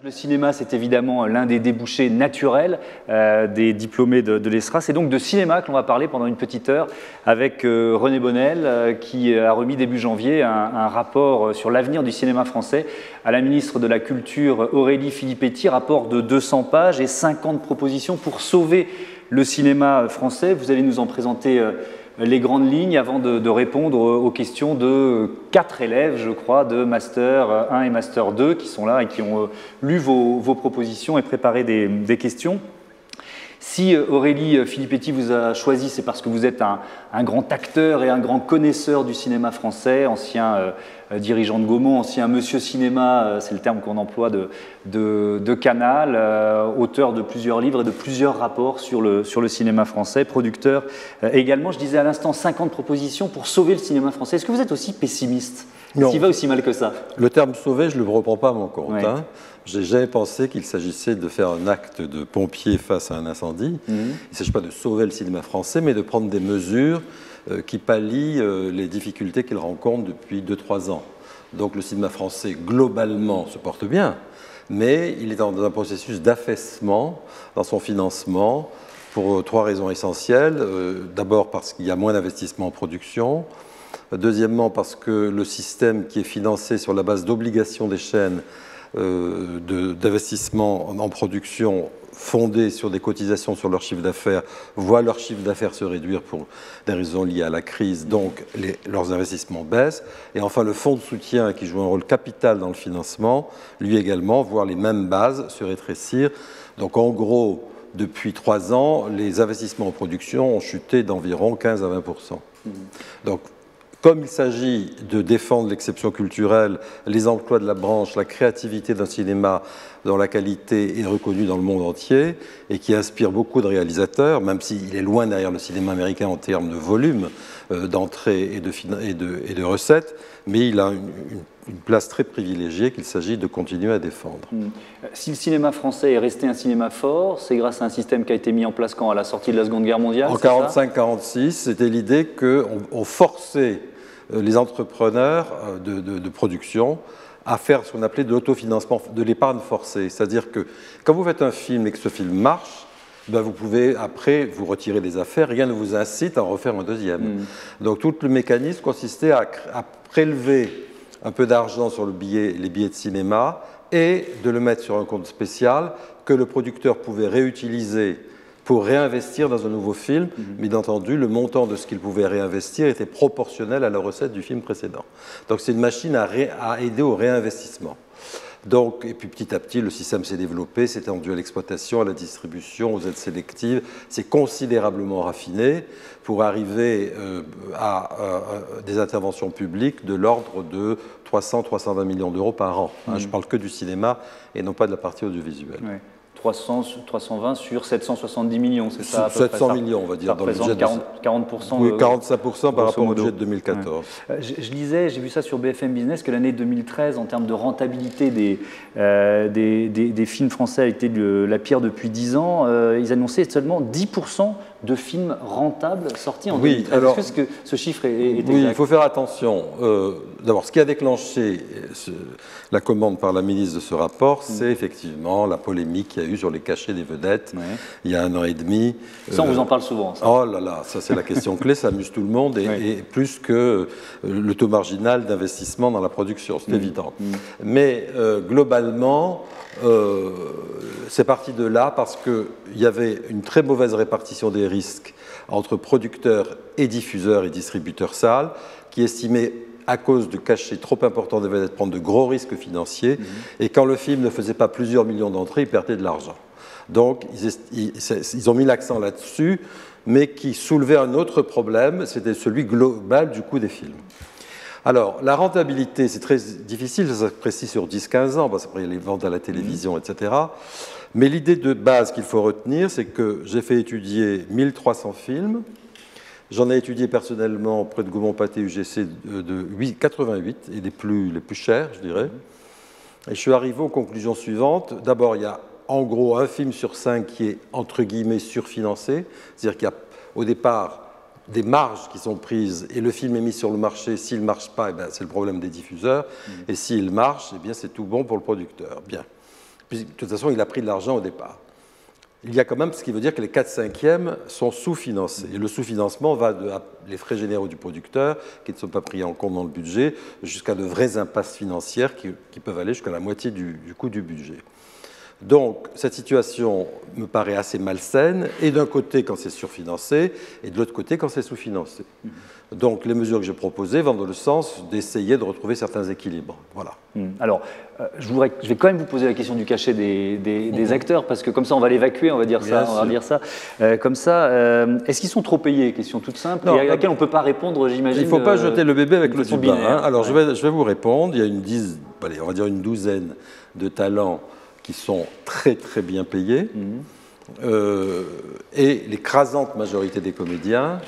Le cinéma, c'est évidemment l'un des débouchés naturels des diplômés de l'ESRA. C'est donc de cinéma que l'on va parler pendant une petite heure avec René Bonnel, qui a remis début janvier un rapport sur l'avenir du cinéma français à la ministre de la Culture Aurélie Filippetti, rapport de 200 pages et 50 propositions pour sauver le cinéma français. Vous allez nous en présenter les grandes lignes avant de répondre aux questions de 4 élèves, je crois, de Master 1 et Master 2 qui sont là et qui ont lu vos propositions et préparé des questions. Si Aurélie Filippetti vous a choisi, c'est parce que vous êtes un grand acteur et un grand connaisseur du cinéma français, ancien dirigeant de Gaumont, ancien monsieur cinéma, c'est le terme qu'on emploie de Canal, auteur de plusieurs livres et de plusieurs rapports sur le cinéma français, producteur également. Je disais à l'instant 50 propositions pour sauver le cinéma français. Est-ce que vous êtes aussi pessimiste? Est-ce qu'il va aussi mal que ça? Le terme sauver, je ne le reprends pas à mon compte. Ouais. Je n'ai jamais pensé qu'il s'agissait de faire un acte de pompier face à un incendie. Il ne s'agit pas de sauver le cinéma français, mais de prendre des mesures qui pallient les difficultés qu'il rencontre depuis 2-3 ans. Donc le cinéma français, globalement, se porte bien, mais il est dans un processus d'affaissement dans son financement pour 3 raisons essentielles. D'abord parce qu'il y a moins d'investissement en production. Deuxièmement parce que le système qui est financé sur la base d'obligations des chaînes d'investissement en production fondés sur des cotisations sur leur chiffre d'affaires, voient leur chiffre d'affaires se réduire pour des raisons liées à la crise, donc leurs investissements baissent. Et enfin, le fonds de soutien qui joue un rôle capital dans le financement, lui également, voit les mêmes bases se rétrécir. Donc en gros, depuis 3 ans, les investissements en production ont chuté d'environ 15 à 20%. Donc, comme il s'agit de défendre l'exception culturelle, les emplois de la branche, la créativité d'un cinéma dont la qualité est reconnue dans le monde entier et qui inspire beaucoup de réalisateurs, même s'il est loin derrière le cinéma américain en termes de volume d'entrées et de recettes, mais il a une place très privilégiée qu'il s'agit de continuer à défendre. Si le cinéma français est resté un cinéma fort, c'est grâce à un système qui a été mis en place quand, à la sortie de la Seconde Guerre mondiale? En 1945-1946, c'était l'idée qu'on forçait les entrepreneurs de production à faire ce qu'on appelait de l'autofinancement, de l'épargne forcée. C'est-à-dire que quand vous faites un film et que ce film marche, ben vous pouvez après vous retirer des affaires, rien ne vous incite à en refaire un deuxième. Donc tout le mécanisme consistait à prélever un peu d'argent sur les billets de cinéma et de le mettre sur un compte spécial que le producteur pouvait réutiliser pour réinvestir dans un nouveau film, mais bien entendu, le montant de ce qu'il pouvait réinvestir était proportionnel à la recette du film précédent. Donc c'est une machine à aider au réinvestissement. Donc, et puis petit à petit, le système s'est développé, s'est étendu à l'exploitation, à la distribution, aux aides sélectives, c'est considérablement raffiné pour arriver à des interventions publiques de l'ordre de 300-320 millions d'euros par an. Je ne parle que du cinéma et non pas de la partie audiovisuelle. Ouais. 320 sur 770 millions, c'est ça à peu 700 près, millions, on va dire. Ça représente 40%. Oui, 45% par rapport au budget de 2014. Ouais. Je lisais, j'ai vu ça sur BFM Business, que l'année 2013, en termes de rentabilité des films français, a été la pire depuis 10 ans. Ils annonçaient seulement 10% de films rentables sortis en 2013. Alors, est-ce que ce chiffre est exact? Oui, il faut faire attention. D'abord, ce qui a déclenché la commande par la ministre de ce rapport, c'est effectivement la polémique qu'il y a eu sur les cachets des vedettes il y a 1 an et demi. Ça, on vous en parle souvent. Ça. Oh là là, ça c'est la question clé, ça amuse tout le monde, et plus que le taux marginal d'investissement dans la production, c'est évident. Mais globalement, c'est parti de là parce qu'il y avait une très mauvaise répartition des risques entre producteurs et diffuseurs et distributeurs salles qui estimaient, à cause de cachets trop importants des vedettes, prendre de gros risques financiers, et quand le film ne faisait pas plusieurs millions d'entrées, ils perdaient de l'argent. Donc ils ont mis l'accent là-dessus, mais qui soulevait un autre problème, c'était celui global du coût des films. Alors, la rentabilité, c'est très difficile, ça s'apprécie sur 10-15 ans, parce qu'après il y a les ventes à la télévision, etc. Mais l'idée de base qu'il faut retenir, c'est que j'ai fait étudier 1300 films. J'en ai étudié personnellement auprès de Gaumont-Pathé UGC de 88, et les plus chers, je dirais. Et je suis arrivé aux conclusions suivantes. D'abord, il y a en gros un film sur 5 qui est, entre guillemets, surfinancé. C'est-à-dire qu'il y a au départ des marges qui sont prises et le film est mis sur le marché. S'il ne marche pas, eh bien, c'est le problème des diffuseurs. Et s'il marche, eh bien, c'est tout bon pour le producteur. Bien. Puis, de toute façon, il a pris de l'argent au départ. Il y a quand même ce qui veut dire que les 4/5e sont sous-financés. Et le sous-financement va des frais généraux du producteur, qui ne sont pas pris en compte dans le budget, jusqu'à de vraies impasses financières qui peuvent aller jusqu'à la moitié du coût du budget. Donc, cette situation me paraît assez malsaine, et d'un côté quand c'est surfinancé, et de l'autre côté quand c'est sous-financé. Donc, les mesures que j'ai proposées vont dans le sens d'essayer de retrouver certains équilibres. Voilà. Alors, je vais quand même vous poser la question du cachet des acteurs, parce que comme ça, on va l'évacuer, on va dire ça. On va dire ça. Comme ça, est-ce qu'ils sont trop payés? Question toute simple, et à laquelle on ne peut pas répondre, j'imagine. Il ne faut pas jeter le bébé avec l'eau du bain. Hein. Alors, ouais. je vais vous répondre. Il y a on va dire une douzaine de talents qui sont très très bien payés, et l'écrasante majorité des comédiens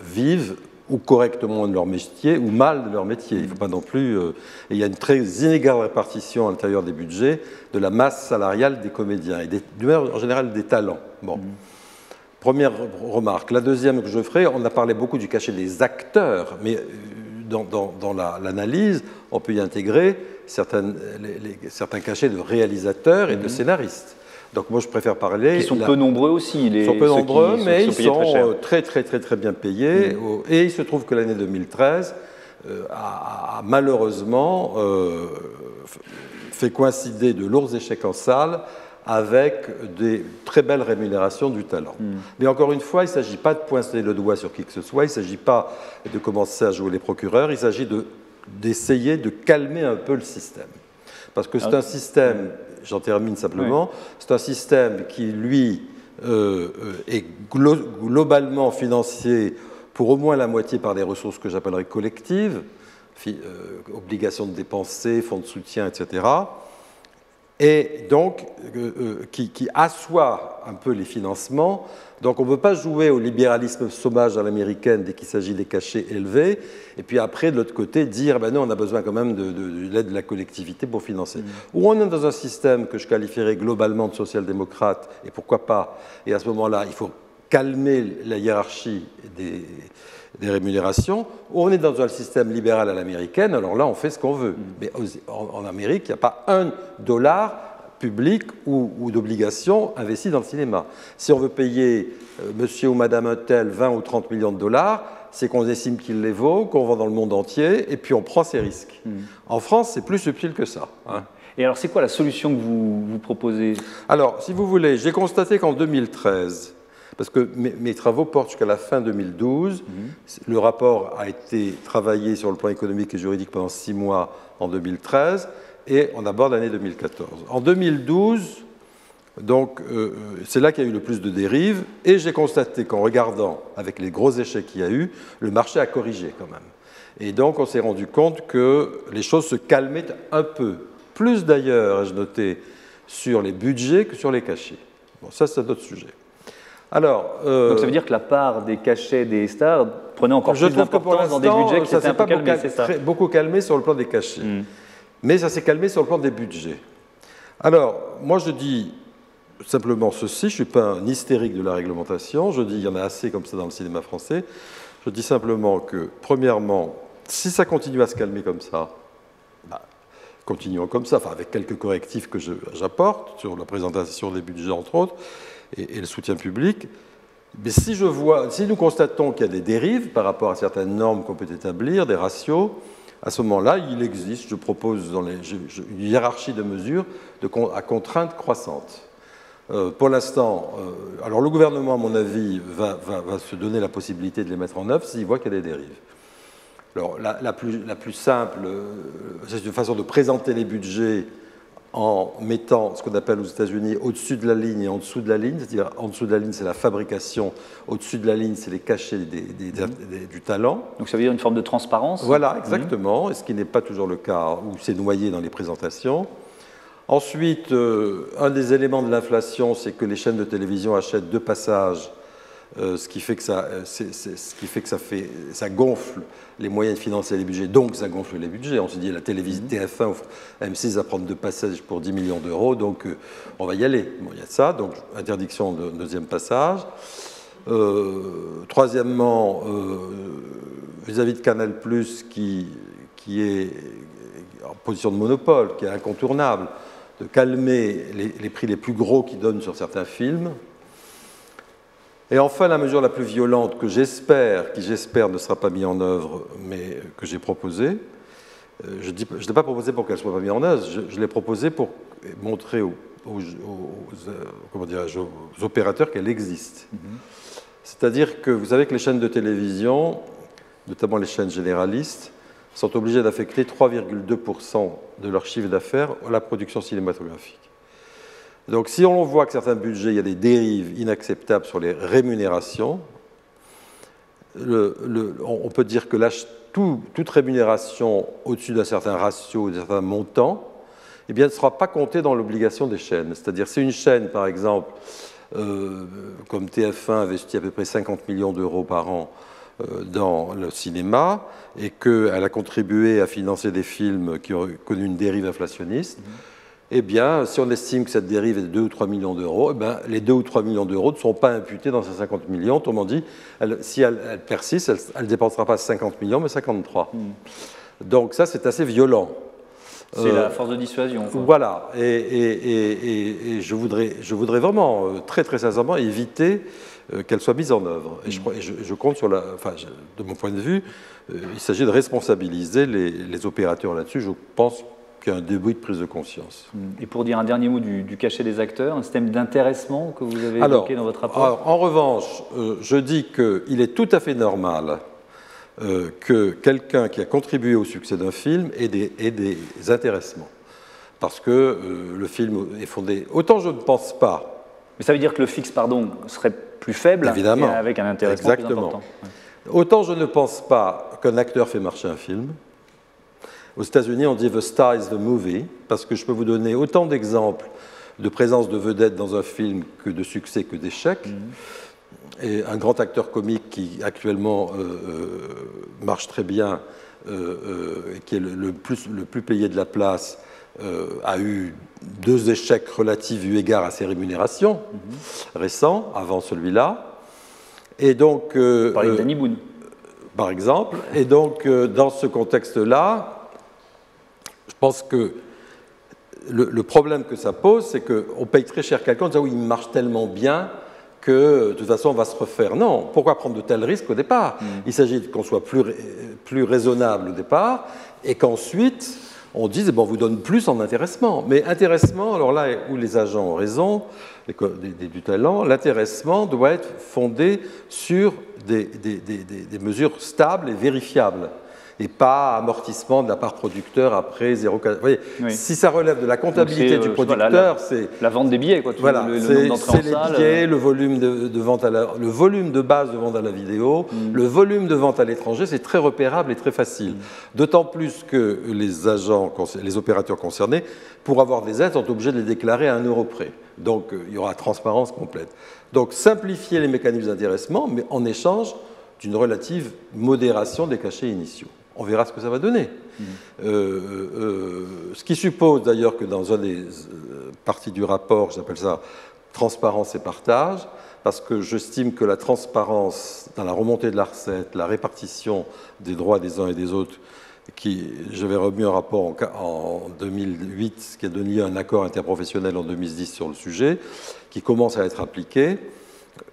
vivent ou correctement de leur métier ou mal de leur métier. Il ne faut pas non plus. Et il y a une très inégale répartition à l'intérieur des budgets de la masse salariale des comédiens et en général des talents. Bon. Première remarque. La deuxième que je ferai, on a parlé beaucoup du cachet des acteurs, mais dans l'analyse, on peut y intégrer certains cachets de réalisateurs et de scénaristes. Donc moi, je préfère parler... Qui sont peu nombreux aussi. Ils sont peu nombreux, mais ils sont très bien payés. Et il se trouve que l'année 2013 a malheureusement fait coïncider de lourds échecs en salle avec des très belles rémunérations du talent. Mais encore une fois, il ne s'agit pas de pointer le doigt sur qui que ce soit, il ne s'agit pas de commencer à jouer les procureurs, il s'agit d'essayer de calmer un peu le système. Parce que c'est un système, j'en termine simplement, c'est un système qui, lui, est globalement financé pour au moins la moitié par des ressources que j'appellerais collectives, obligations de dépenser, fonds de soutien, etc., et donc qui assoit un peu les financements. Donc on ne peut pas jouer au libéralisme sauvage à l'américaine dès qu'il s'agit des cachets élevés, et puis après, de l'autre côté, dire ben non, on a besoin quand même de l'aide de la collectivité pour financer. Ou on est dans un système que je qualifierais globalement de social-démocrate, et pourquoi pas, et à ce moment-là, il faut calmer la hiérarchie des rémunérations, ou on est dans un système libéral à l'américaine, alors là, on fait ce qu'on veut. Mais en Amérique, il n'y a pas $1 public ou d'obligation investie dans le cinéma. Si on veut payer monsieur ou madame un tel 20 ou 30 millions de dollars, c'est qu'on estime qu'il les vaut, qu'on vend dans le monde entier, et puis on prend ses risques. En France, c'est plus subtil que ça. Hein. Et alors, c'est quoi la solution que vous proposez? Alors, si vous voulez, j'ai constaté qu'en 2013, parce que mes travaux portent jusqu'à la fin 2012, le rapport a été travaillé sur le plan économique et juridique pendant 6 mois en 2013, et on aborde l'année 2014. En 2012, donc, c'est là qu'il y a eu le plus de dérives, et j'ai constaté qu'en regardant, avec les gros échecs qu'il y a eu, le marché a corrigé quand même. Et donc, on s'est rendu compte que les choses se calmaient un peu. Plus d'ailleurs, ai-je noté, sur les budgets que sur les cachets. Bon, ça, c'est un autre sujet. Alors, donc ça veut dire que la part des cachets des stars prenait encore plus d'importance dans des budgets qui s'étaient un peu calmés, c'est ça? Beaucoup calmé sur le plan des cachets. Mais ça s'est calmé sur le plan des budgets. Alors, moi je dis simplement ceci, je ne suis pas un hystérique de la réglementation, je dis il y en a assez comme ça dans le cinéma français, je dis simplement que, premièrement, si ça continue à se calmer comme ça, continuons comme ça, enfin avec quelques correctifs que j'apporte sur la présentation des budgets entre autres, et le soutien public, mais si nous constatons qu'il y a des dérives par rapport à certaines normes qu'on peut établir, des ratios, à ce moment-là, il existe, je propose une hiérarchie de mesures à contrainte croissante. Pour l'instant, alors le gouvernement, à mon avis, va se donner la possibilité de les mettre en œuvre s'il voit qu'il y a des dérives. Alors, la plus simple, c'est une façon de présenter les budgets en mettant ce qu'on appelle aux États-Unis au-dessus de la ligne et en dessous de la ligne, c'est-à-dire en dessous de la ligne, c'est la fabrication, au-dessus de la ligne, c'est les cachets du talent. Donc ça veut dire une forme de transparence? Voilà, exactement, et ce qui n'est pas toujours le cas, où c'est noyé dans les présentations. Ensuite, un des éléments de l'inflation, c'est que les chaînes de télévision achètent 2 passages, ce qui fait que ça gonfle les moyens de financer les budgets, donc ça gonfle les budgets. On se dit, la télévision TF1 offre M6 va prendre 2 passages pour 10 millions d'euros, donc on va y aller. Bon, il y a ça, donc interdiction de 2e passage. Troisièmement, vis-à-vis de Canal+, qui est en position de monopole, qui est incontournable, de calmer les prix les plus gros qu'ils donnent sur certains films. Et enfin, la mesure la plus violente qui j'espère ne sera pas mise en œuvre, mais que j'ai proposée, je ne l'ai pas proposée pour qu'elle ne soit pas mise en œuvre, je l'ai proposée pour montrer aux opérateurs qu'elle existe. C'est-à-dire que vous savez que les chaînes de télévision, notamment les chaînes généralistes, sont obligées d'affecter 3,2% de leur chiffre d'affaires à la production cinématographique. Donc si on voit que certains budgets, il y a des dérives inacceptables sur les rémunérations, on peut dire que toute rémunération au-dessus d'un certain ratio, d'un certain montant, eh bien, ne sera pas comptée dans l'obligation des chaînes. C'est-à-dire si une chaîne, par exemple, comme TF1 investit à peu près 50 millions d'euros par an dans le cinéma et qu'elle a contribué à financer des films qui ont connu une dérive inflationniste, eh bien, si on estime que cette dérive est de 2 ou 3 millions d'euros, eh bien, les 2 ou 3 millions d'euros ne sont pas imputés dans ces 50 millions. Autrement dit, si elle persiste, elle ne dépensera pas 50 millions, mais 53. Donc ça, c'est assez violent. C'est la force de dissuasion. Voilà. Et je voudrais vraiment, très très sincèrement, éviter qu'elle soit mise en œuvre. Et je compte sur de mon point de vue, il s'agit de responsabiliser les opérateurs là-dessus. Je pense qu'il y a un début de prise de conscience. Et pour dire un dernier mot du cachet des acteurs, un système d'intéressement que vous avez évoqué dans votre rapport. En revanche, je dis qu'il est tout à fait normal que quelqu'un qui a contribué au succès d'un film ait des intéressements. Parce que le film est fondé... Autant je ne pense pas... Mais ça veut dire que le fixe, serait plus faible, évidemment, avec un intéressement plus important. Autant je ne pense pas qu'un acteur fait marcher un film. Aux États-Unis, on dit « the star is the movie », parce que je peux vous donner autant d'exemples de présence de vedettes dans un film que de succès que d'échecs. Et un grand acteur comique qui actuellement marche très bien, et qui est le plus payé de la place, a eu 2 échecs relatifs eu égard à ses rémunérations récents, avant celui-là. Et donc, Vous parlez de Danny Boone. Par exemple. Et donc, dans ce contexte-là, je pense que le problème que ça pose, c'est qu'on paye très cher quelqu'un en disant « oui, il marche tellement bien » que de toute façon on va se refaire. Non, pourquoi prendre de tels risques au départ? Il s'agit qu'on soit plus raisonnable au départ et qu'ensuite on dise on vous donne plus en intéressement. Mais intéressement, alors là où les agents ont raison, du talent, l'intéressement doit être fondé sur des mesures stables et vérifiables. Et pas amortissement de la part producteur après 0,4. Vous voyez, si ça relève de la comptabilité du producteur, c'est la vente des billets, quoi. Voilà, c'est les billets, le volume de vente le volume de base de vente à la vidéo, le volume de vente à l'étranger, c'est très repérable et très facile. D'autant plus que les opérateurs concernés, pour avoir des aides, sont obligés de les déclarer à 1 euro près. Donc il y aura transparence complète. Donc simplifier les mécanismes d'intéressement, mais en échange d'une relative modération des cachets initiaux. On verra ce que ça va donner. Ce qui suppose d'ailleurs que dans une des parties du rapport, j'appelle ça transparence et partage, parce que j'estime que la transparence dans la remontée de la recette, la répartition des droits des uns et des autres, j'avais remis un rapport en 2008, qui a donné un accord interprofessionnel en 2010 sur le sujet, qui commence à être appliqué,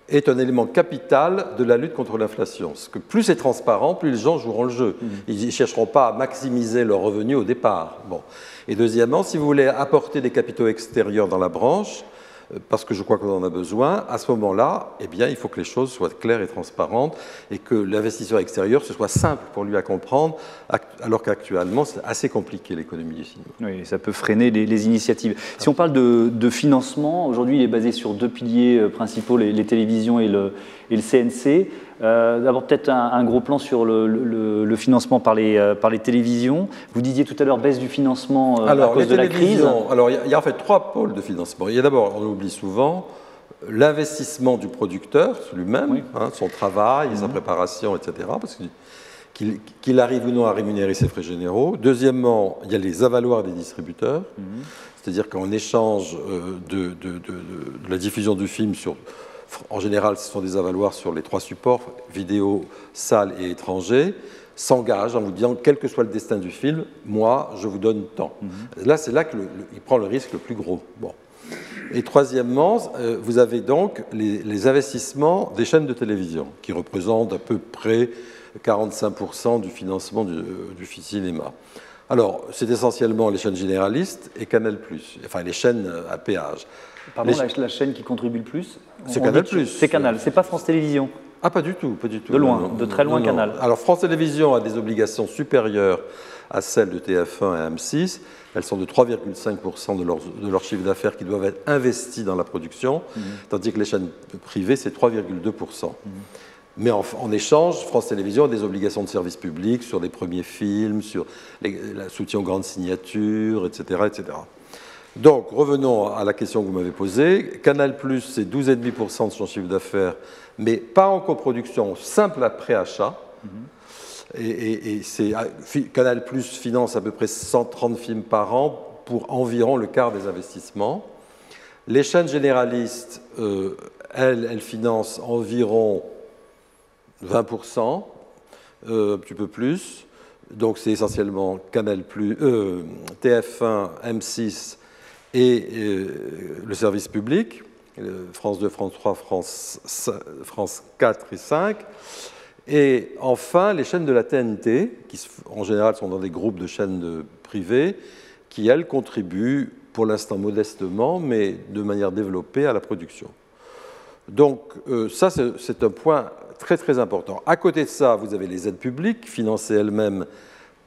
est un élément capital de la lutte contre l'inflation. Parce que plus c'est transparent, plus les gens joueront le jeu. Ils ne chercheront pas à maximiser leurs revenus au départ. Bon. Et deuxièmement, si vous voulez apporter des capitaux extérieurs dans la branche, parce que je crois qu'on en a besoin, à ce moment-là, eh bien, il faut que les choses soient claires et transparentes et que l'investisseur extérieur, ce soit simple pour lui à comprendre, alors qu'actuellement, c'est assez compliqué l'économie du cinéma. Oui, ça peut freiner les initiatives. Si on parle de financement, aujourd'hui, il est basé sur 2 piliers principaux, les télévisions et le CNC. D'abord, peut-être un gros plan sur le financement par les télévisions. Vous disiez tout à l'heure baisse du financement à cause de la crise. Alors, il y a en fait 3 pôles de financement. Il y a d'abord, on oublie souvent, l'investissement du producteur lui-même, son travail, sa préparation, etc., parce qu'il arrive ou non à rémunérer ses frais généraux. Deuxièmement, il y a les avaloirs des distributeurs, c'est-à-dire qu'en échange de la diffusion du film sur en général, ce sont des avaloirs sur les 3 supports, vidéo, salle et étranger, s'engage en vous disant, quel que soit le destin du film, moi, je vous donne tant. Là, c'est là qu'il prend le risque le plus gros. Bon. Et troisièmement, vous avez donc les investissements des chaînes de télévision, qui représentent à peu près 45% du financement du cinéma. Alors, c'est essentiellement les chaînes généralistes et Canal+, enfin les chaînes à péage. Pardon, la chaîne qui contribue le plus? C'est Canal+. C'est Canal, c'est pas France Télévisions? Ah, pas du tout, pas du tout. De loin, non, de très loin, non, Canal. Alors, France Télévisions a des obligations supérieures à celles de TF1 et M6. Elles sont de 3,5% de leur chiffre d'affaires qui doivent être investis dans la production, tandis que les chaînes privées, c'est 3,2%. Mais en échange, France Télévisions a des obligations de service public sur les premiers films, sur le soutien aux grandes signatures, etc., etc. Donc, revenons à la question que vous m'avez posée. Canal+, c'est 12,5% de son chiffre d'affaires, mais pas en coproduction, simple après achat. Et Canal+ finance à peu près 130 films par an pour environ le quart des investissements. Les chaînes généralistes, elles financent environ 20%, un petit peu plus. Donc c'est essentiellement Canal+, TF1, M6 et le service public, France 2, France 3, France 4 et 5. Et enfin, les chaînes de la TNT, qui en général sont dans des groupes de chaînes privées, qui, elles, contribuent pour l'instant modestement, mais de manière développée à la production. Donc ça, c'est un point très très important. À côté de ça, vous avez les aides publiques, financées elles-mêmes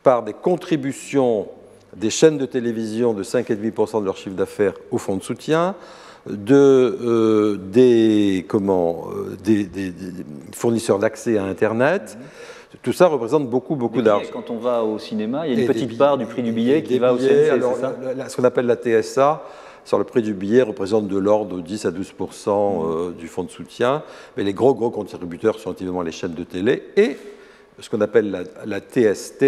par des contributions des chaînes de télévision de 5,5% de leur chiffre d'affaires au fonds de soutien, des fournisseurs d'accès à Internet. Tout ça représente beaucoup d'argent. Quand on va au cinéma, il y a une petite part du prix du billet qui va au CNC, alors, c'est ça? Ce qu'on appelle la TSA, sur le prix du billet, représente de l'ordre de 10 à 12% du fonds de soutien. Mais les gros contributeurs sont évidemment les chaînes de télé et ce qu'on appelle la TST,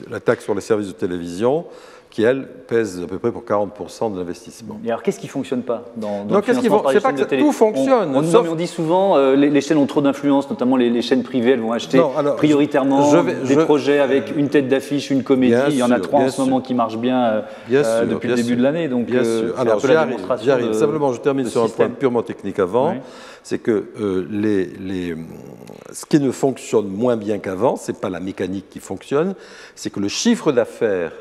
la taxe sur les services de télévision, qui, elle, pèse à peu près pour 40% de l'investissement. Et alors, qu'est-ce qui ne fonctionne pas dans non, le financement par les chaînes de télé? Tout fonctionne. On dit souvent les chaînes ont trop d'influence, notamment les chaînes privées, elles vont acheter prioritairement des projets avec une tête d'affiche, une comédie. Il y en a 3 en ce moment qui marchent bien, depuis le début de l'année. Donc, bien sûr. Alors, j'y arrive. Simplement, je termine sur un point purement technique avant. Oui. C'est que ce qui ne fonctionne moins bien qu'avant, ce n'est pas la mécanique qui fonctionne, c'est que le chiffre d'affaires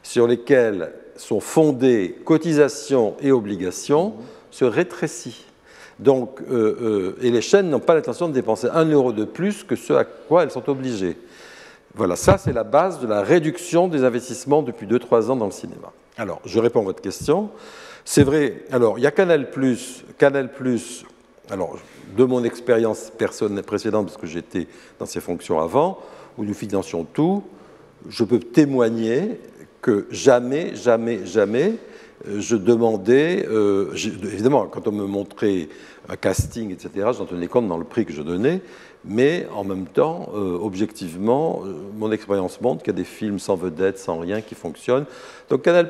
sur lesquels sont fondées cotisations et obligations se rétrécit. Donc, et les chaînes n'ont pas l'intention de dépenser 1 euro de plus que ce à quoi elles sont obligées. Voilà, ça c'est la base de la réduction des investissements depuis 2-3 ans dans le cinéma. Alors, je réponds à votre question. C'est vrai, alors il y a Canal+, alors de mon expérience précédente, parce que j'étais dans ces fonctions avant, où nous financions tout, je peux témoigner que jamais, je demandais, évidemment, quand on me montrait un casting, etc., j'en tenais compte dans le prix que je donnais, mais en même temps, objectivement, mon expérience montre qu'il y a des films sans vedette, sans rien, qui fonctionnent. Donc Canal+,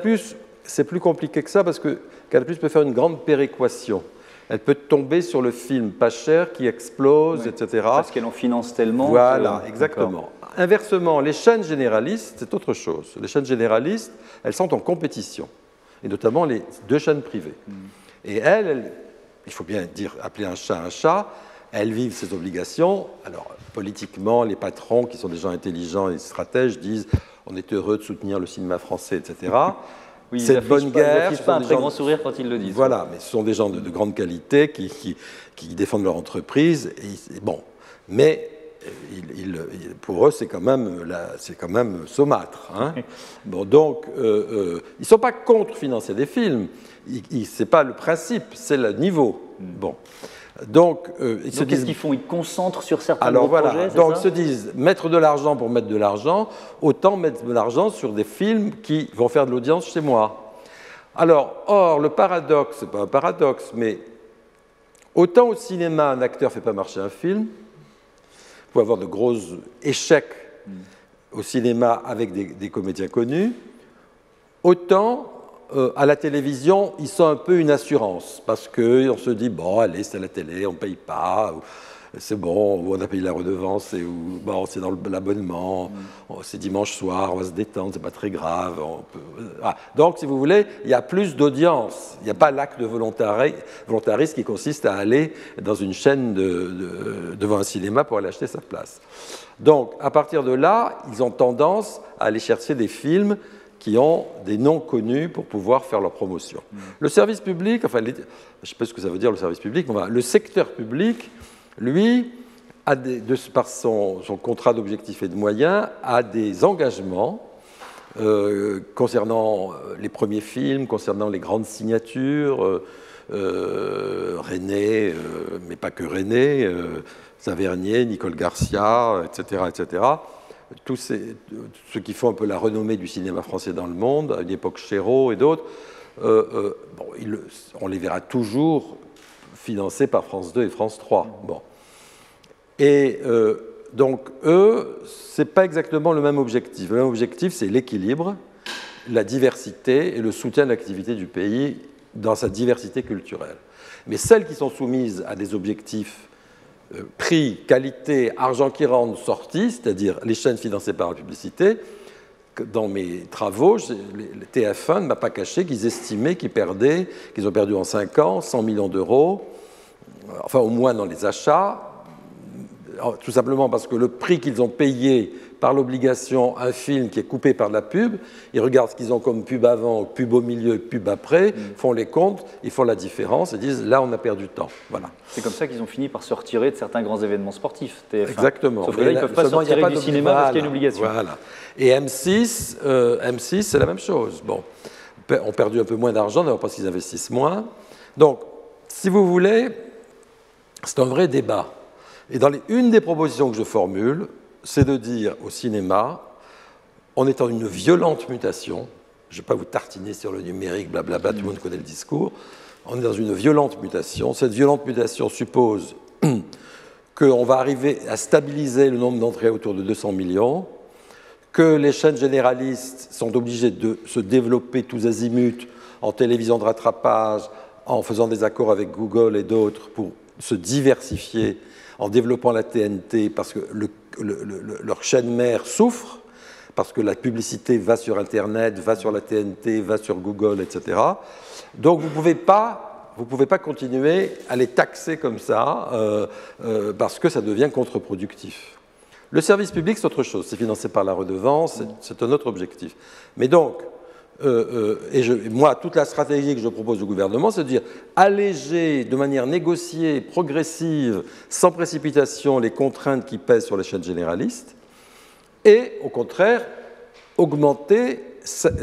c'est plus compliqué que ça, parce que Canal+ peut faire une grande péréquation. Elle peut tomber sur le film pas cher qui explose, etc. Parce qu'elle en finance tellement. Voilà, exactement. Inversement, les chaînes généralistes, c'est autre chose. Les chaînes généralistes, elles sont en compétition, et notamment les 2 chaînes privées. Et elles, il faut bien appeler un chat, elles vivent ces obligations. Alors, politiquement, les patrons, qui sont des gens intelligents et stratèges, disent « on est heureux de soutenir le cinéma français, etc. » Oui, cette bonne guerre, ils n'affichent pas un très grand sourire quand ils le disent. Voilà, mais ce sont des gens de grande qualité qui défendent leur entreprise. Et bon, mais pour eux, c'est quand même saumâtre. Hein. Bon, donc, ils ne sont pas contre financer des films. Ce n'est pas le principe, c'est le niveau. Bon. Donc qu'est-ce qu'ils font? Ils concentrent sur certains projets, donc ils se disent, mettre de l'argent pour mettre de l'argent, autant mettre de l'argent sur des films qui vont faire de l'audience chez moi. Alors, or, le paradoxe, ce n'est pas un paradoxe, mais autant au cinéma, un acteur ne fait pas marcher un film, il faut avoir de gros échecs au cinéma avec des comédiens connus, autant à la télévision, ils sont un peu une assurance, parce qu'on se dit, bon, allez, c'est la télé, on ne paye pas, c'est bon, on a payé la redevance, bon, c'est dans l'abonnement, c'est dimanche soir, on va se détendre, c'est pas très grave. Donc, si vous voulez, il y a plus d'audience. Il n'y a pas l'acte de volontarisme qui consiste à aller dans une chaîne devant un cinéma pour aller acheter sa place. Donc, à partir de là, ils ont tendance à aller chercher des films qui ont des noms connus pour pouvoir faire leur promotion. Le service public, enfin, je ne sais pas ce que ça veut dire le service public, mais le secteur public, lui, par son contrat d'objectifs et de moyens, a des engagements concernant les premiers films, concernant les grandes signatures, René, mais pas que René, Tavernier, Nicole Garcia, etc., etc. Tous ceux qui font un peu la renommée du cinéma français dans le monde, à une époque Chéreau et d'autres, on les verra toujours financés par France 2 et France 3. Bon. Et donc, eux, ce n'est pas exactement le même objectif. Le même objectif, c'est l'équilibre, la diversité et le soutien de l'activité du pays dans sa diversité culturelle. Mais celles qui sont soumises à des objectifs prix, qualité, argent qui rentre, sortie, c'est-à-dire les chaînes financées par la publicité, dans mes travaux, les TF1 ne m'a pas caché qu'ils estimaient qu'ils ont perdu en 5 ans 100 millions d'euros, enfin au moins dans les achats, tout simplement parce que le prix qu'ils ont payé par l'obligation un film qui est coupé par de la pub, ils regardent ce qu'ils ont comme pub avant, pub au milieu, pub après, font les comptes, ils font la différence et disent là on a perdu du temps. Voilà. C'est comme ça qu'ils ont fini par se retirer de certains grands événements sportifs, TF1. Exactement. Sauf que là, ils ne peuvent pas se retirer du cinéma parce qu'il y a une obligation. Voilà. Et M6, c'est la même chose. Bon, on perdu un peu moins d'argent, d'abord parce qu'ils investissent moins. Donc, si vous voulez, c'est un vrai débat. Et une des propositions que je formule, c'est de dire au cinéma, on est en une violente mutation, je ne vais pas vous tartiner sur le numérique, blablabla, tout le monde connaît le discours, on est dans une violente mutation. Cette violente mutation suppose qu'on va arriver à stabiliser le nombre d'entrées autour de 200 millions, que les chaînes généralistes sont obligées de se développer tous azimuts en télévision de rattrapage, en faisant des accords avec Google et d'autres pour se diversifier, en développant la TNT, parce que leur chaîne mère souffre, parce que la publicité va sur Internet, va sur la TNT, va sur Google, etc. Donc vous ne pouvez pas continuer à les taxer comme ça, parce que ça devient contre-productif. Le service public, c'est autre chose, c'est financé par la redevance, c'est un autre objectif. Mais donc, moi, toute la stratégie que je propose au gouvernement, c'est de dire alléger de manière négociée, progressive, sans précipitation, les contraintes qui pèsent sur les chaînes généralistes, et au contraire, augmenter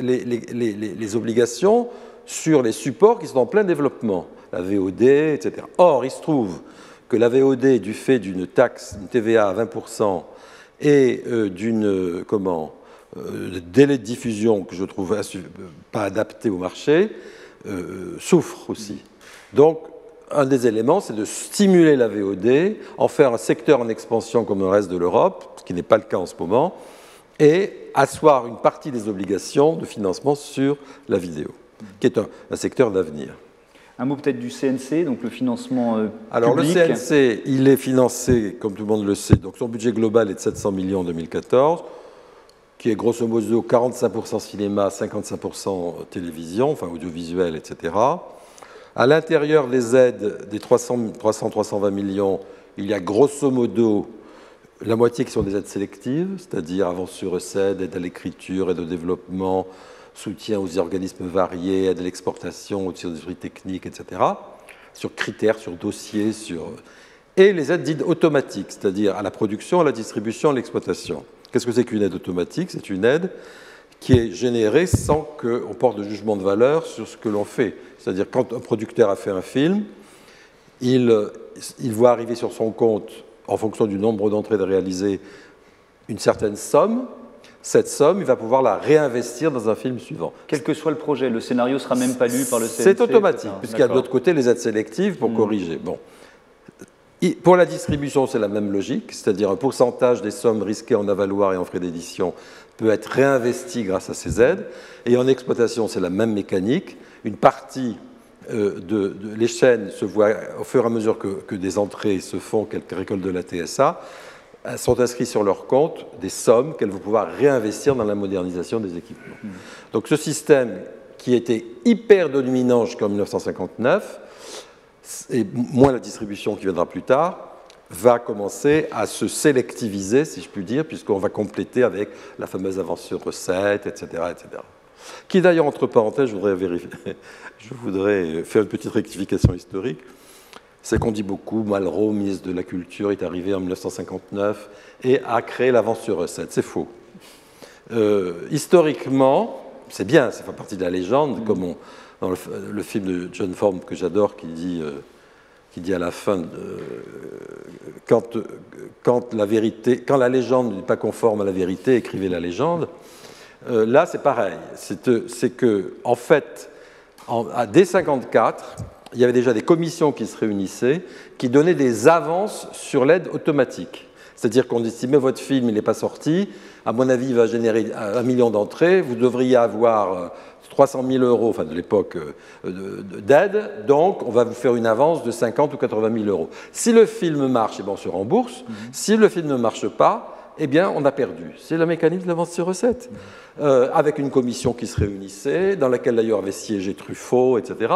les obligations sur les supports qui sont en plein développement, la VOD, etc. Or, il se trouve que la VOD, du fait d'une taxe, une TVA à 20%, et d'une délai de diffusion que je trouve pas adapté au marché, souffre aussi. Donc, un des éléments, c'est de stimuler la VOD, en faire un secteur en expansion comme le reste de l'Europe, ce qui n'est pas le cas en ce moment, et asseoir une partie des obligations de financement sur la vidéo, qui est un secteur d'avenir. Un mot peut-être du CNC, donc le financement Alors public. le CNC, il est financé, comme tout le monde le sait, donc son budget global est de 700 millions en 2014, qui est grosso modo 45% cinéma, 55% télévision, enfin audiovisuel, etc. À l'intérieur des aides, des 300-320 millions, il y a grosso modo la moitié qui sont des aides sélectives, c'est-à-dire avance sur recette, aide à l'écriture, aide au développement, soutien aux organismes variés, aide à l'exportation, sur des outils techniques, etc., sur critères, sur dossiers, et les aides dites automatiques, c'est-à-dire à la production, à la distribution, à l'exploitation. Qu'est-ce que c'est qu'une aide automatique? C'est une aide qui est générée sans qu'on porte de jugement de valeur sur ce que l'on fait. C'est-à-dire quand un producteur a fait un film, il voit arriver sur son compte, en fonction du nombre d'entrées réalisées, une certaine somme. Cette somme, il va pouvoir la réinvestir dans un film suivant. Quel que soit le projet, le scénario ne sera même pas lu par le CNC. C'est automatique, puisqu'il y a de l'autre côté les aides sélectives pour corriger. Bon. Pour la distribution, c'est la même logique, c'est-à-dire un pourcentage des sommes risquées en avaloir et en frais d'édition peut être réinvesti grâce à ces aides. Et en exploitation, c'est la même mécanique. Une partie les chaînes se voient, au fur et à mesure que des entrées se font, qu'elles récoltent de la TSA, sont inscrits sur leur compte des sommes qu'elles vont pouvoir réinvestir dans la modernisation des équipements. Donc ce système qui était hyper dominant jusqu'en 1959, et moins la distribution qui viendra plus tard, va commencer à se sélectiviser, si je puis dire, puisqu'on va compléter avec la fameuse avance sur recette, etc., etc. Qui d'ailleurs, entre parenthèses, je voudrais faire une petite rectification historique. C'est qu'on dit beaucoup, Malraux, ministre de la Culture, est arrivé en 1959 et a créé l'avance sur recette. C'est faux. Historiquement, c'est bien, ça fait partie de la légende, comme dans le film de John Ford que j'adore, qui dit à la fin, quand la légende n'est pas conforme à la vérité, écrivez la légende. Là, c'est pareil. C'est que, en fait, dès 1954, il y avait déjà des commissions qui se réunissaient, qui donnaient des avances sur l'aide automatique. C'est-à-dire qu'on estimait votre film, il n'est pas sorti, à mon avis, il va générer 1 million d'entrées, vous devriez avoir 300 000 euros, enfin de l'époque, d'aide, donc on va vous faire une avance de 50 ou 80 000 euros. Si le film marche, eh bien, on se rembourse. Si le film ne marche pas, eh bien, on a perdu. C'est le mécanisme de l'avance sur recette. Avec une commission qui se réunissait, dans laquelle d'ailleurs avait siégé Truffaut, etc.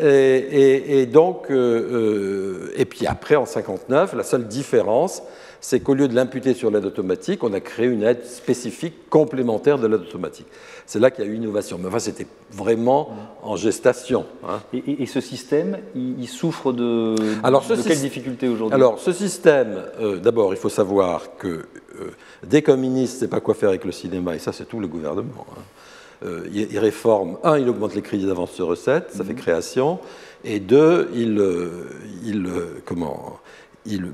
Et puis après, en 1959, la seule différence, c'est qu'au lieu de l'imputer sur l'aide automatique, on a créé une aide spécifique complémentaire de l'aide automatique. C'est là qu'il y a eu innovation. Mais enfin, c'était vraiment en gestation. Hein. Et ce système, il souffre de quelles difficultés aujourd'hui? Alors, ce système, d'abord, il faut savoir que dès qu'un ministre ne sait pas quoi faire avec le cinéma, et ça, c'est tout le gouvernement, hein, il réforme, il augmente les crédits d'avance sur recette, ça fait création, et deux, il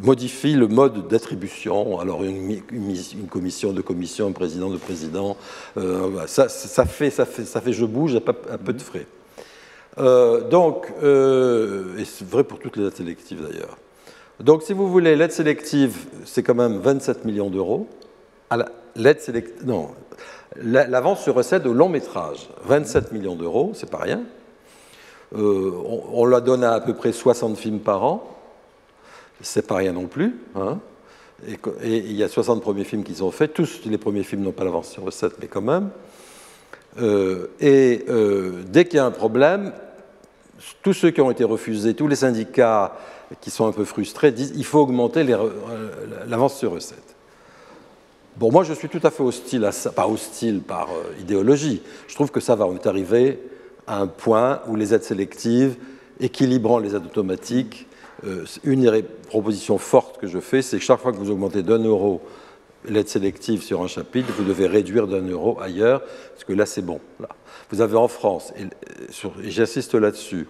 modifie le mode d'attribution. Alors, une commission de commission, un président de président, ça fait je bouge à peu de frais. Et c'est vrai pour toutes les aides sélectives d'ailleurs. Donc, si vous voulez, l'aide sélective, c'est quand même 27 millions d'euros. L'avance sur recette de long métrage, 27 millions d'euros, c'est pas rien. On la donne à peu près 60 films par an. C'est pas rien non plus. Hein. Et il y a 60 premiers films qui sont faits. Tous les premiers films n'ont pas l'avance sur recette, mais quand même. Dès qu'il y a un problème, tous ceux qui ont été refusés, tous les syndicats qui sont un peu frustrés, disent qu'il faut augmenter l'avance sur recette. Bon, moi, je suis tout à fait hostile à ça. Pas hostile par idéologie. Je trouve que ça va. On est arrivé à un point où les aides sélectives, équilibrant les aides automatiques, une des propositions fortes que je fais, c'est que chaque fois que vous augmentez d'1 euro l'aide sélective sur un chapitre, vous devez réduire d'1 euro ailleurs, parce que là, c'est bon. Là. Vous avez en France, et j'insiste là-dessus,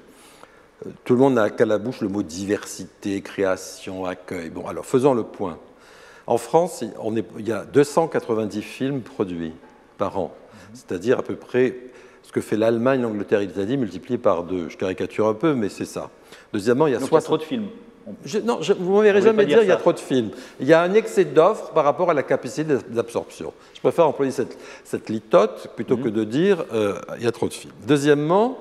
tout le monde n'a qu'à la bouche le mot diversité, création, accueil. Bon, alors, faisons le point. En France, il y a 290 films produits par an, c'est-à-dire à peu près ce que fait l'Allemagne, l'Angleterre et l'Italie multiplié par 2. Je caricature un peu, mais c'est ça. Deuxièmement, il y a 60... trop de films. Vous ne m'avez jamais dit qu'il y a trop de films. Il y a un excès d'offres par rapport à la capacité d'absorption. Je préfère employer cette litote plutôt que de dire il y a trop de films. Deuxièmement,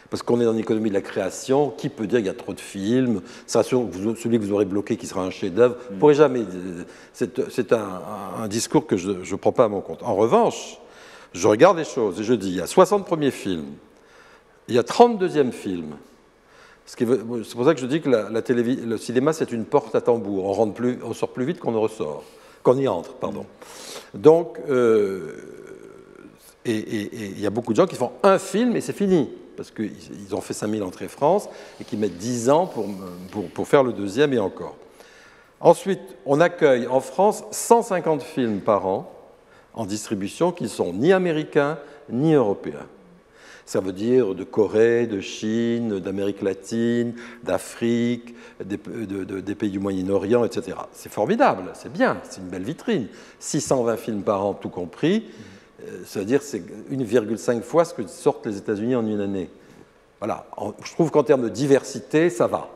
parce qu'on est dans l'économie de la création, qui peut dire qu'il y a trop de films? C'est celui que vous aurez bloqué qui sera un chef-d'œuvre. Vous ne pourrez jamais. C'est un discours que je ne prends pas à mon compte. En revanche, je regarde les choses et je dis il y a 60 premiers films, il y a 30 deuxièmes films. C'est pour ça que je dis que le cinéma, c'est une porte à tambour. On sort plus vite qu'on y entre, pardon. Donc, il y a beaucoup de gens qui font un film et c'est fini, parce qu'ils ont fait 5000 entrées France et qui mettent 10 ans pour faire le deuxième et encore. Ensuite, on accueille en France 150 films par an en distribution qui ne sont ni américains ni européens. Ça veut dire de Corée, de Chine, d'Amérique latine, d'Afrique, des pays du Moyen-Orient, etc. C'est formidable, c'est bien, c'est une belle vitrine. 620 films par an, tout compris, ça veut dire que c'est 1,5 fois ce que sortent les États-Unis en une année. Voilà, je trouve qu'en termes de diversité, ça va.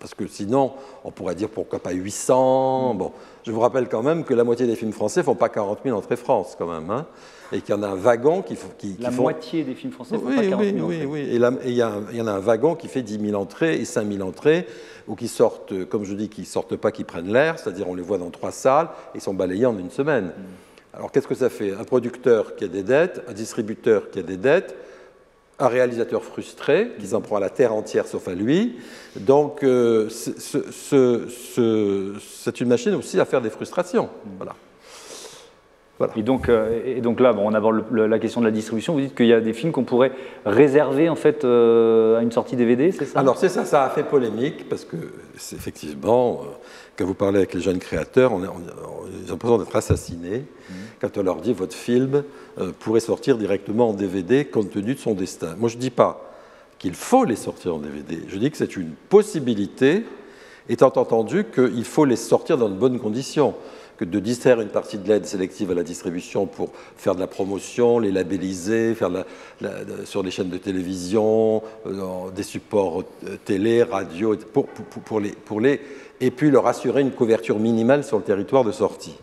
parce que sinon, on pourrait dire pourquoi pas 800. Bon, je vous rappelle quand même que la moitié des films français ne font pas 40 000 entrées France, quand même, hein, et qu'il y en a un wagon qui La moitié des films français ne font oui, pas 40 000 entrées. Oui, et il y en a un wagon qui fait 10 000 entrées et 5 000 entrées, ou qui sortent, comme je dis, qui ne sortent pas, qui prennent l'air, c'est-à-dire on les voit dans 3 salles et sont balayés en une semaine. Alors qu'est-ce que ça fait? Un producteur qui a des dettes, un distributeur qui a des dettes, un réalisateur frustré qui s'en prend à la terre entière sauf à lui. Donc c'est une machine aussi à faire des frustrations. Voilà. Voilà. Et donc là, bon, on aborde la question de la distribution. Vous dites qu'il y a des films qu'on pourrait réserver en fait à une sortie DVD, c'est ça? Alors c'est ça, ça a fait polémique parce que c'est effectivement, quand vous parlez avec les jeunes créateurs, ils ont l'impression d'être assassinés quand on leur dit votre film pourrait sortir directement en DVD compte tenu de son destin. Moi je ne dis pas qu'il faut les sortir en DVD, je dis que c'est une possibilité, étant entendu qu'il faut les sortir dans de bonnes conditions, que de distraire une partie de l'aide sélective à la distribution pour faire de la promotion, les labelliser, faire sur les chaînes de télévision, des supports télé, radio, et puis leur assurer une couverture minimale sur le territoire de sortie.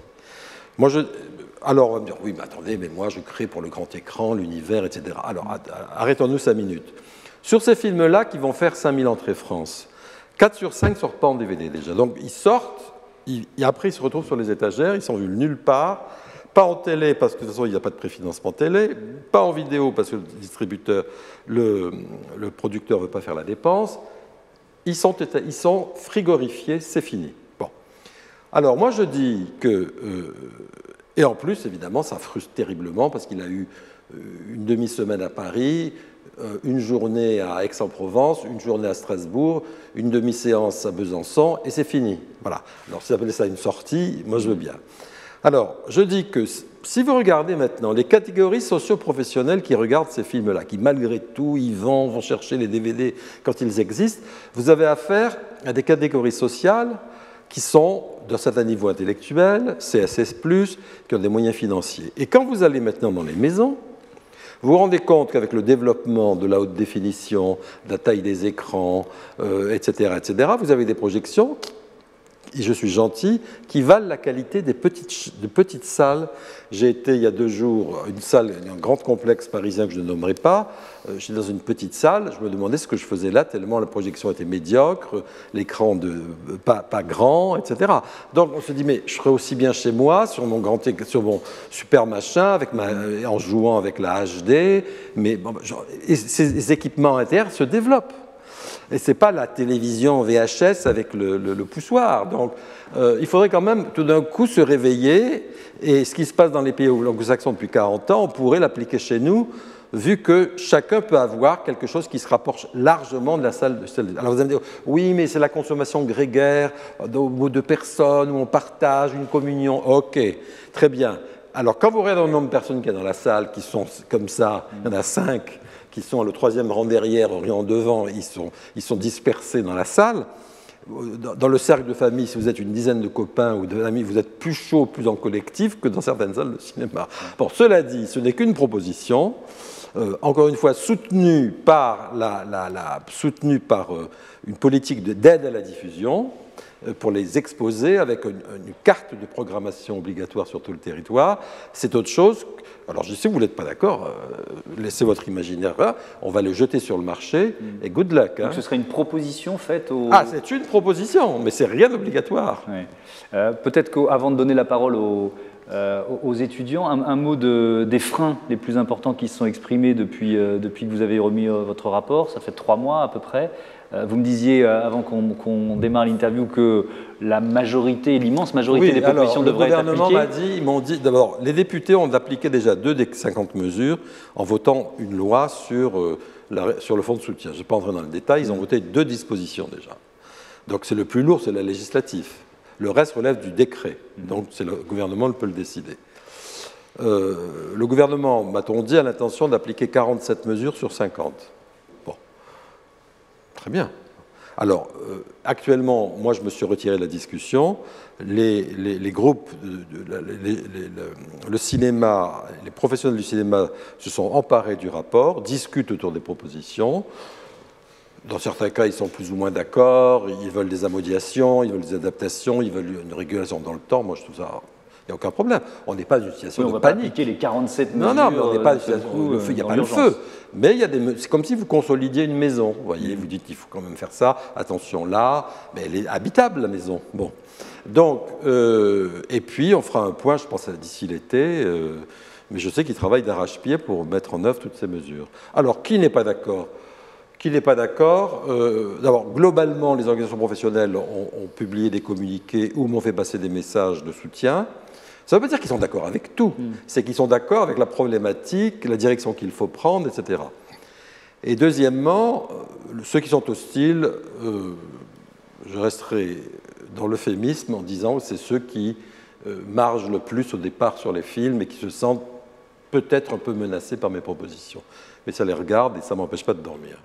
Alors on va me dire, oui, mais attendez, mais moi je crée pour le grand écran, l'univers, etc. Alors arrêtons-nous 5 minutes. Sur ces films-là qui vont faire 5000 entrées France, 4 sur 5 ne sortent pas en DVD déjà. Donc ils sortent, et après ils se retrouvent sur les étagères, ils sont vus nulle part, pas en télé parce que de toute façon il n'y a pas de préfinancement télé, pas en vidéo parce que le distributeur, le producteur ne veut pas faire la dépense, ils sont frigorifiés, c'est fini. Bon. Alors moi je dis que, et en plus évidemment ça frustre terriblement parce qu'il a eu une demi-semaine à Paris, une journée à Aix-en-Provence, une journée à Strasbourg, une demi-séance à Besançon, et c'est fini. Voilà. Alors, si vous appelez ça une sortie, moi je veux bien. Alors, je dis que si vous regardez maintenant les catégories socio-professionnelles qui regardent ces films-là, qui malgré tout y vont chercher les DVD quand ils existent, vous avez affaire à des catégories sociales qui sont d'un certain niveau intellectuel, CSS+, qui ont des moyens financiers. Et quand vous allez maintenant dans les maisons, vous vous rendez compte qu'avec le développement de la haute définition, de la taille des écrans, etc., vous avez des projections, et je suis gentil, qui valent la qualité de petites salles. J'ai été il y a 2 jours à une salle, un grand complexe parisien que je ne nommerai pas. J'étais dans une petite salle, je me demandais ce que je faisais là, tellement la projection était médiocre, l'écran pas grand, etc. Donc on se dit, mais je serais aussi bien chez moi, sur mon super machin, en jouant avec la HD, mais bon, et ces équipements internes se développent. Et ce n'est pas la télévision VHS avec le poussoir. Donc, il faudrait quand même tout d'un coup se réveiller. Et ce qui se passe dans les pays anglo-saxons depuis 40 ans, on pourrait l'appliquer chez nous, vu que chacun peut avoir quelque chose qui se rapproche largement de la salle. Alors vous allez me dire, oui, mais c'est la consommation grégaire, de personnes, où on partage une communion. Ok, très bien. Alors quand vous regardez le nombre de personnes qu'il y a dans la salle, qui sont comme ça, il y en a 5, qui sont le 3e rang derrière, en devant, ils sont dispersés dans la salle. Dans le cercle de famille, si vous êtes une dizaine de copains ou d'amis, vous êtes plus chaud, plus en collectif que dans certaines salles de cinéma. Bon, cela dit, ce n'est qu'une proposition, encore une fois soutenue par une politique d'aide à la diffusion, pour les exposer avec une carte de programmation obligatoire sur tout le territoire. C'est autre chose. Alors, je sais que vous n'êtes pas d'accord, laissez votre imaginaire là, on va le jeter sur le marché, et good luck. Hein. Donc ce serait une proposition faite aux... Ah, c'est une proposition, mais c'est rien d'obligatoire. Oui. Peut-être qu'avant de donner la parole aux étudiants, un mot des freins les plus importants qui se sont exprimés depuis que vous avez remis votre rapport, ça fait 3 mois à peu près. Vous me disiez, avant qu'on démarre l'interview, que la majorité, l'immense majorité des propositions devraient être appliquées. Le gouvernement ils m'ont dit, d'abord, les députés ont appliqué déjà 2 des 50 mesures en votant une loi sur le fonds de soutien. Je ne vais pas entrer dans le détail, ils ont voté 2 dispositions déjà. Donc c'est le plus lourd, c'est le législatif. Le reste relève du décret, donc le gouvernement peut le décider. Le gouvernement, m'a-t-on dit, a l'intention d'appliquer 47 mesures sur 50. Bon, très bien. Alors, actuellement, moi je me suis retiré de la discussion. Les groupes, le cinéma, les professionnels du cinéma se sont emparés du rapport, discutent autour des propositions. Dans certains cas, ils sont plus ou moins d'accord, ils veulent des amodiations, ils veulent des adaptations, ils veulent une régulation dans le temps. Moi, je trouve ça... Il n'y a aucun problème. On n'est pas dans une situation de panique. On ne va pas appliquer les 47 mesures. Non, mais on n'est pas il n'y a pas le feu. Mais c'est comme si vous consolidiez une maison. Vous voyez, vous dites, il faut quand même faire ça. Attention là, mais elle est habitable, la maison. Bon. Donc, et puis, on fera un point, je pense, d'ici l'été. Mais je sais qu'ils travaillent d'arrache-pied pour mettre en œuvre toutes ces mesures. Alors, qui n'est pas d'accord ? Qui n'est pas d'accord? D'abord, globalement, les organisations professionnelles ont publié des communiqués ou m'ont fait passer des messages de soutien. Ça ne veut pas dire qu'ils sont d'accord avec tout, c'est qu'ils sont d'accord avec la problématique, la direction qu'il faut prendre, etc. Et deuxièmement, ceux qui sont hostiles, je resterai dans l'euphémisme en disant que c'est ceux qui margent le plus au départ sur les films et qui se sentent peut-être un peu menacés par mes propositions. Mais ça les regarde et ça ne m'empêche pas de dormir.